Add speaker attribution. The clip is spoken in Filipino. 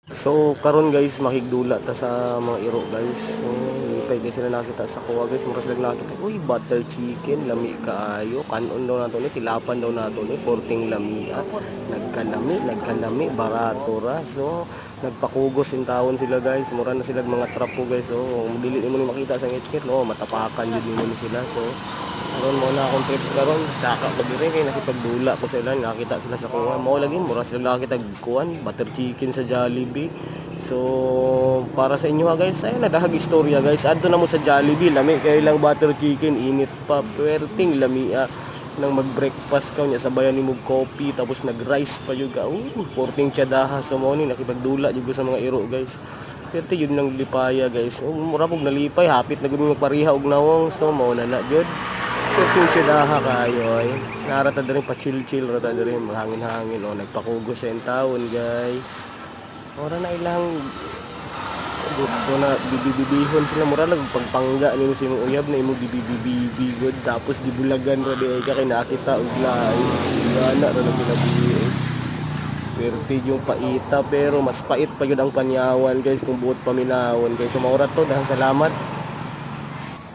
Speaker 1: So karon guys makigdula ta sa mga iro guys. So lipay guys sila nakita sa kuha guys, mura sila nakita. Uy, butter chicken lami kaayo. Kanon daw nato ni tilapan daw nato ni porting lamia. Nagkalami barato ra. So nagpakugos in taon sila guys. Mura na sila mga trapo guys. So dili mo ni makita sa ngit no, matapakan jud ni sila. So karon mo na akong trip karon saka ko dire kay nakipagdula ko sa ilan, nakita sila sa kuha mo lagi mura sila nakita kuan butter chicken sa Jollibee. So para sa inyo ha guys, ay nadahag istorya guys, adto na mo sa Jollibee lami kay lang butter chicken, init pa perting lamia nang mag-breakfast ka nya sabayan nimo coffee tapos nag-rice pa jud ka. Porting tiyadaha. So mo ni nakipagdula jud ko sa mga iro guys. Pero yun nang lipaya guys. Mura pog nalipay, hapit na gud magpariha og nawong. So mao na jud. Yung sidaha kayo ay narata na rin pa chill rata na rin hangin nagpakugos sa taon guys. Ora na ilang gusto na bibibihon sila mura lang pagpangga nimo sa imong uyab na imong bibibibigod tapos gibulagan ra di ay ka kay nakita og lain gana ra lang ginabuhi. Perti yung paita pero mas pait pa yun ang panyawan guys kung buot paminawon guys. So maura to, dahil salamat.